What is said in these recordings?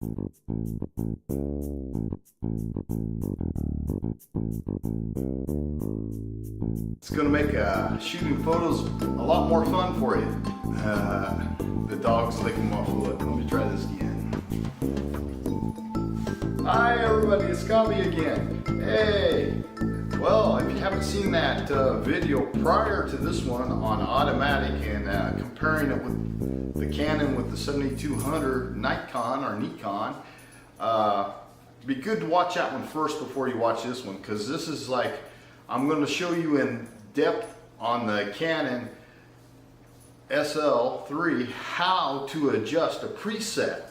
It's going to make shooting photos a lot more fun for you. The dog's licking my foot. Let me try this again. Hi everybody, it's Scotty again. Hey! Well, if you haven't seen that video prior to this one on automatic and comparing it with the Canon with the 7200 Nikon or Nikon, be good to watch that one first before you watch this one, because this is like, I'm going to show you in depth on the Canon SL3 how to adjust a preset.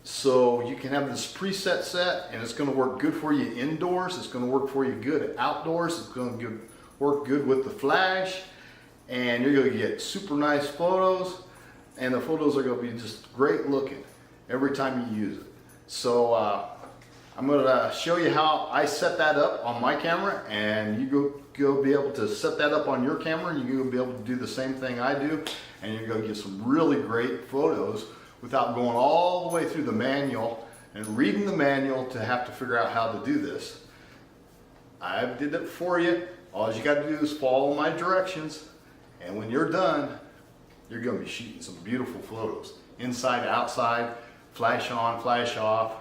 So you can have this preset set and it's going to work good for you indoors, it's going to work for you good at outdoors, it's going to work good with the flash, and you're going to get super nice photos, and the photos are going to be just great looking every time you use it. So I'm going to show you how I set that up on my camera, and you go be able to set that up on your camera, and you're going to be able to do the same thing I do, and you're going to get some really great photos without going all the way through the manual and reading the manual to have to figure out how to do this. I did it for you. All you got to do is follow my directions, and when you're done, you're going to be shooting some beautiful photos. Inside, outside, flash on, flash off.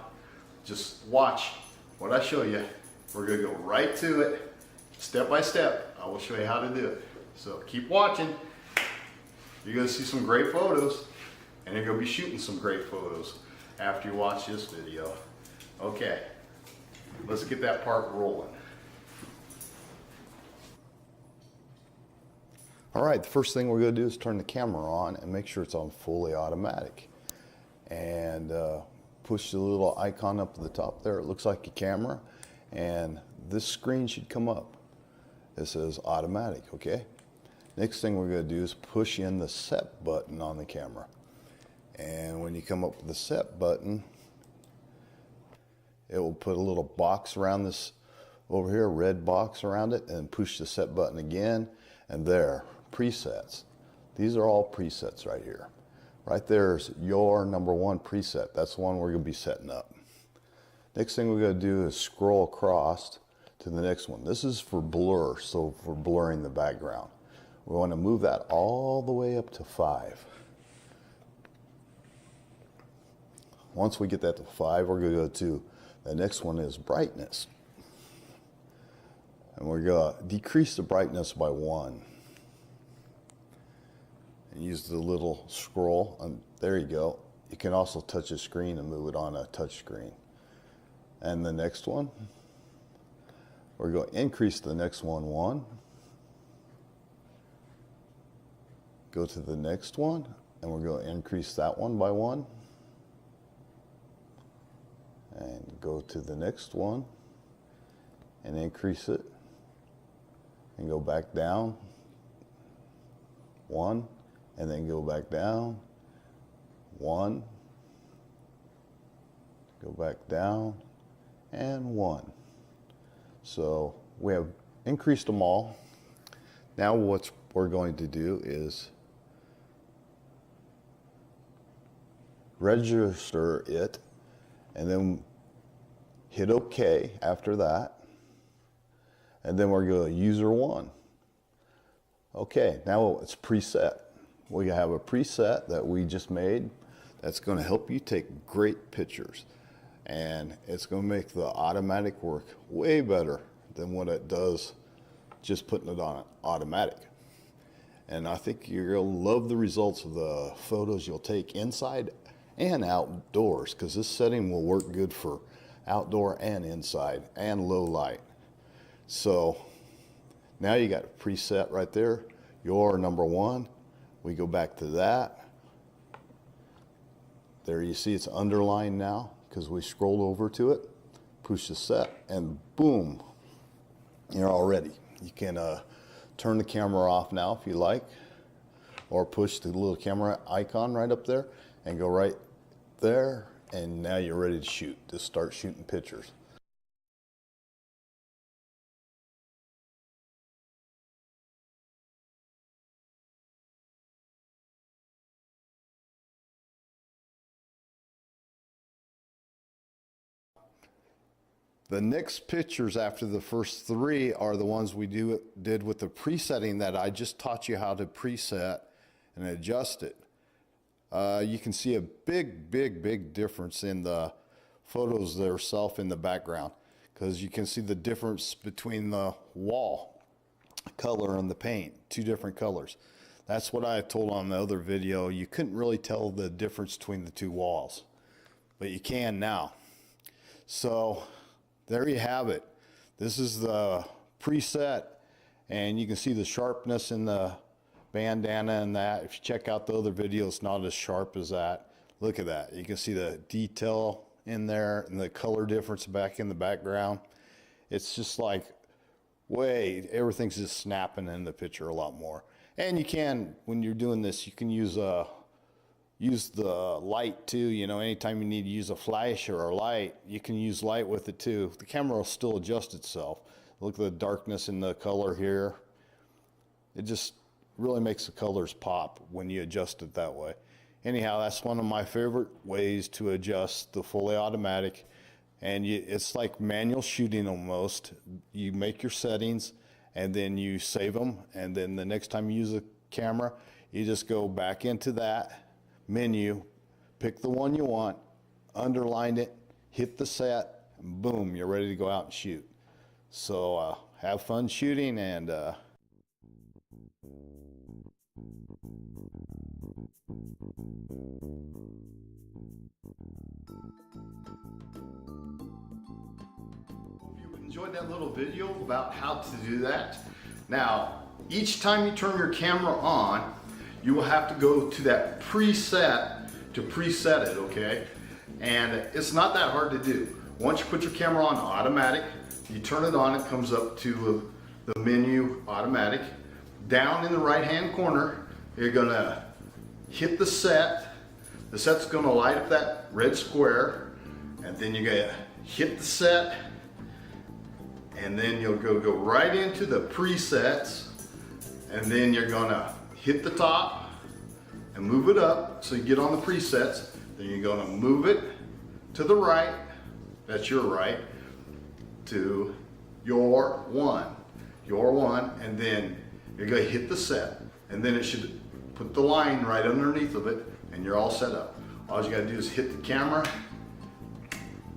Just watch what I show you. We're going to go right to it, step by step. I will show you how to do it. So keep watching. You're going to see some great photos, and you're going to be shooting some great photos after you watch this video. Okay, let's get that part rolling. All right, the first thing we're going to do is turn the camera on and make sure it's on fully automatic. And push the little icon up to the top there. It looks like a camera, and this screen should come up. It says automatic, okay? Next thing we're going to do is push in the set button on the camera. And when you come up with the set button, it will put a little box around this over here, a red box around it, and push the set button again, and there, presets. These are all presets right here. Right there's your #1 preset. That's the one we're going to be setting up. Next thing we're going to do is scroll across to the next one. This is for blur, so for blurring the background. We want to move that all the way up to 5. Once we get that to 5, we're going to go to the next one is brightness. And we're going to decrease the brightness by 1. And use the little scroll, and there you go. You can also touch a screen and move it on a touch screen. And the next one, we're going to increase the next one 1. Go to the next one, and we're going to increase that one by 1. And go to the next one and increase it, and go back down 1, and then go back down 1, go back down, and 1. So we have increased them all. Now what we're going to do is register it, and then hit OK after that. And then we're going to user 1. Okay, now it's preset. We have a preset that we just made that's going to help you take great pictures. And it's going to make the automatic work way better than what it does just putting it on automatic. And I think you're going to love the results of the photos you'll take inside and outdoors, because this setting will work good for outdoor and inside and low light. So now you got a preset right there, your #1. We go back to that. There you see it's underlined now because we scrolled over to it. Push the set, and boom, you're all ready. You can turn the camera off now if you like, or push the little camera icon right up there and go right there, and now you're ready to shoot. Just start shooting pictures. The next pictures after the first three are the ones we did with the presetting that I just taught you how to preset and adjust it. You can see a big difference in the photos themselves in the background, because you can see the difference between the wall color and the paint, two different colors. That's what I told on the other video. You couldn't really tell the difference between the two walls, but you can now. So there you have it. This is the preset, and you can see the sharpness in the bandana and that. If you check out the other video, it's not as sharp as that. Look at that. You can see the detail in there and the color difference back in the background. It's just like, everything's just snapping in the picture a lot more. And you can, when you're doing this, you can use the light too. You know, anytime you need to use a flash or a light, you can use light with it too. The camera will still adjust itself. Look at the darkness in the color here. It just really makes the colors pop when you adjust it that way. Anyhow, that's one of my favorite ways to adjust the fully automatic. And it's like manual shooting almost. You make your settings and then you save them, and then the next time you use a camera, you just go back into that menu, pick the one you want, underline it, hit the set, and boom, you're ready to go out and shoot. So have fun shooting, and if you enjoyed that little video about how to do that. Now, each time you turn your camera on, you will have to go to that preset to preset it, okay? And it's not that hard to do. Once you put your camera on automatic, you turn it on, it comes up to the menu automatic. Down in the right hand corner, you're gonna hit the set. The set's gonna light up that red square, and then you're gonna hit the set, and then you'll go right into the presets, and then you're gonna hit the top and move it up so you get on the presets. Then you're gonna move it to the right, that's your right, to your one, and then you're gonna hit the set, and then it should put the line right underneath of it, and you're all set up. All you gotta do is hit the camera,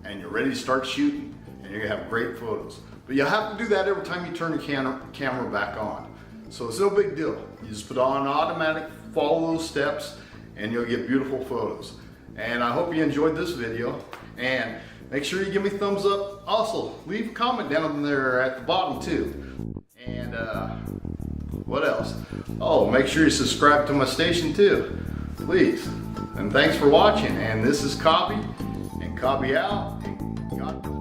and you're ready to start shooting, and you're gonna have great photos. But you have to do that every time you turn your camera back on. So it's no big deal. You just put on automatic, follow those steps, and you'll get beautiful photos. And I hope you enjoyed this video, and make sure you give me a thumbs up. Also, leave a comment down there at the bottom too. And what else? Oh, make sure you subscribe to my station too, please. And thanks for watching. And this is Cobby, and Cobby out, and God bless.